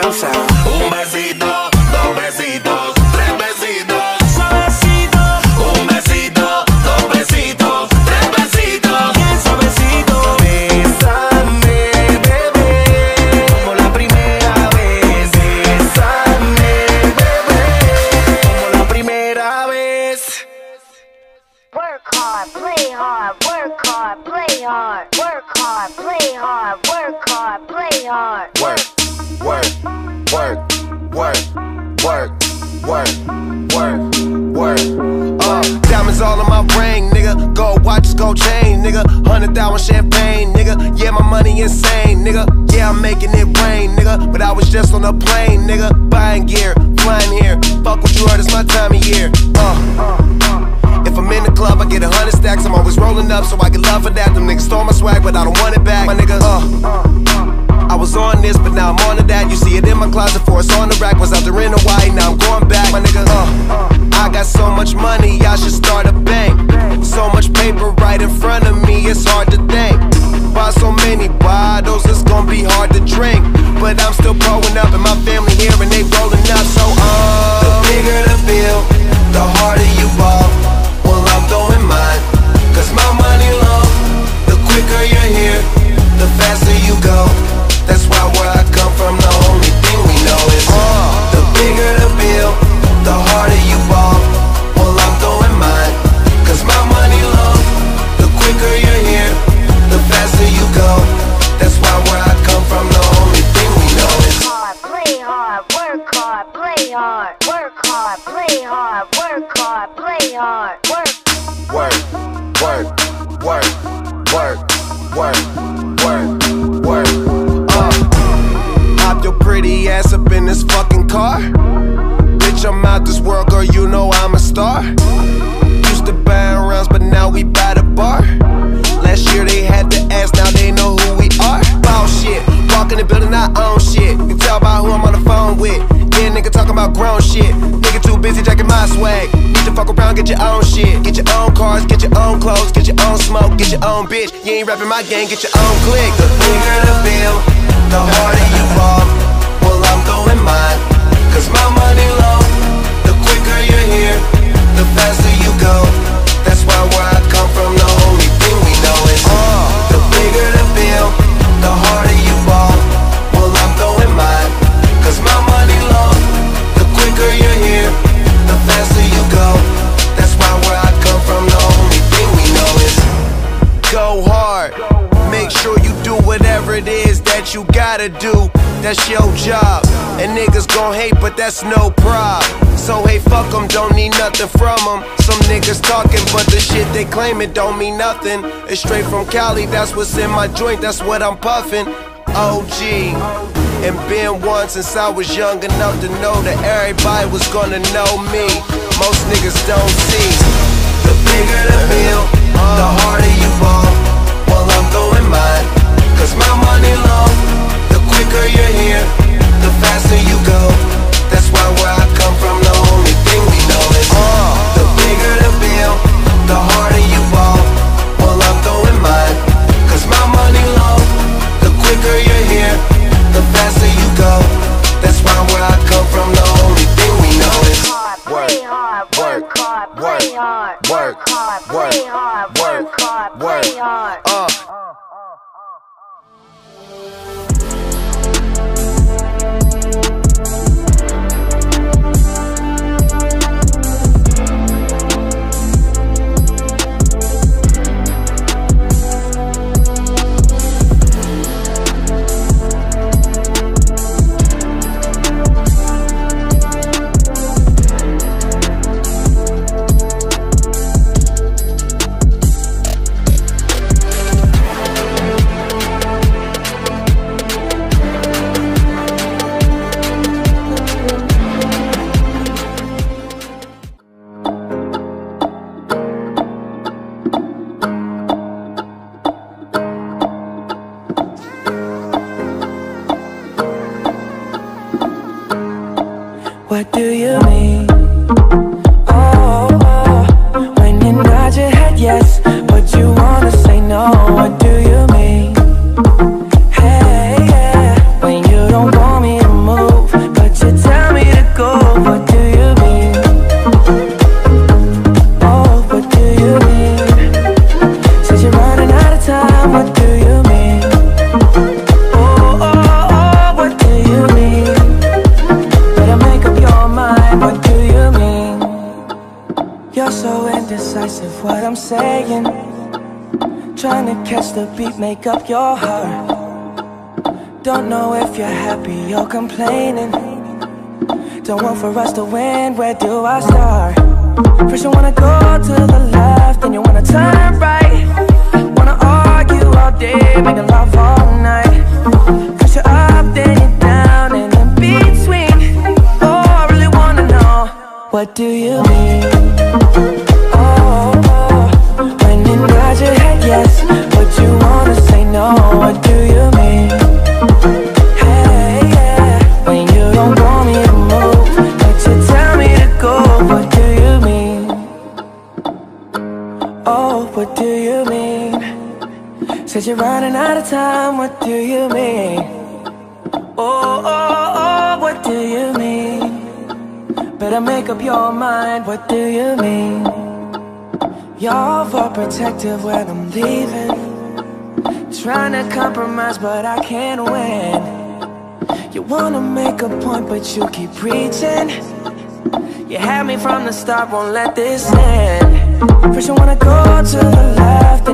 que usar. Un besito, dos besitos, tres besitos, Suavecito, un besito, dos besitos, tres besitos, bien suavecito. Bésame, bebé, como la primera vez. Bésame, bebé, como la primera vez. Work hard, play hard, work hard, play hard, work hard, play hard, work hard, play hard. work, work, work, work, work, work, work, work. Diamonds all in my ring, nigga. Gold watches, gold chain, nigga. 100,000 champagne, nigga. Yeah, my money insane, nigga. Yeah, I'm making it rain, nigga. But I was just on a plane, nigga. Buying gear, flying here. Fuck what you heard, it's my time of year. If I'm in the club, I get 100 stacks. I'm always rolling up, so I get love for that. Them niggas stole my swag, but I don't want it back. My nigga, I was on this, but now I'm on to that. You see it in my closet, for it's on the rack. Was out there in Hawaii, now I'm going back. My nigga, I got so much money, I should start a bank. So much paper right in front of me, it's hard to think. Buy so many bottles, it's gonna be hard to drink. But I'm still growing up, and my family here, and they rolling up. So, the bigger the bill, the harder you ball. Well, I'm throwing mine, cause my money long. The quicker you're here, the faster you go. That's why where I come from, the only thing we know is the bigger the bill, the harder you ball. Well, I'm throwing mine, cause my money long. The quicker you're here, the faster you go. That's why where I come from, the only thing we know is Hard, play hard, work hard, play hard, work hard, play hard, work hard, play hard, work. Work, work, work, work, work, work, work. Hop your pretty ass up in this fucking car. Bitch, I'm out this world, girl, you know I'm a star. Used to buy rounds, but now we buy the bar. Last year they had to ask, now they know who we are. Ball shit, walk in the building, I own shit. You can tell by who I'm on the phone with. Yeah, nigga talking about grown shit. Nigga too busy jacking my swag. Need to fuck around, get your own shit. Get your own cars, get your own clothes, get your own smoke, get your own bitch. You ain't rapping my gang, get your own click. The bigger the bill, the harder you fall. Well, I'm throwing mine, cause my money long. The quicker you're here, the faster you go. That's why where I come from, the only thing we know is the bigger the bill, the harder you ball. Well, I'm throwing mine, cause my money long. The quicker you're here, the faster you go. That's why where I come from, the only thing we know is go hard. Make sure you do whatever it is that you gotta do. That's your job. And niggas gon' hate, but that's no prob. So hey, fuck them, don't need nothing from them. Some niggas talking, but the shit they claim it don't mean nothing. It's straight from Cali, that's what's in my joint, that's what I'm puffin'. OG, and been one since I was young enough to know that everybody was gonna know me. Most niggas don't see. The bigger the bill, the harder you ball. Well, I'm throwing mine, cause my money long. The quicker you're here, the faster you go. That's why where I come from, the only thing we know is the bigger the bill, the harder you ball. Well, I'm throwing mine, cause my money long. The quicker you're here, the faster you go. That's why where I come from, the only thing we know is Play hard, work hard, play hard, work hard, play hard, work hard, play hard. What do you mean? Oh, when you nod your head yes, but you wanna say no. What do you mean? Hey, yeah, when you don't want me to move. indecisive what I'm saying. Trying to catch the beat, make up your heart. Don't know if you're happy or complaining. Don't want for us to win, where do I start? First you wanna go to the left, then you wanna turn right. Wanna argue all day, making love all night. First you're up, then you're down, and in between. Oh, I really wanna know, what do you mean? When you nod your head yes, but you wanna say no, what do you mean? Hey, yeah. When you don't want me to move, but you tell me to go, what do you mean? Oh, what do you mean? Said you're running out of time, what do you mean? Oh, what do you mean? Better make up your mind, what do you mean? You're overprotective when I'm leaving. Trying to compromise but I can't win. You wanna make a point but you keep preaching. You had me from the start, won't let this end. First you wanna go to the left,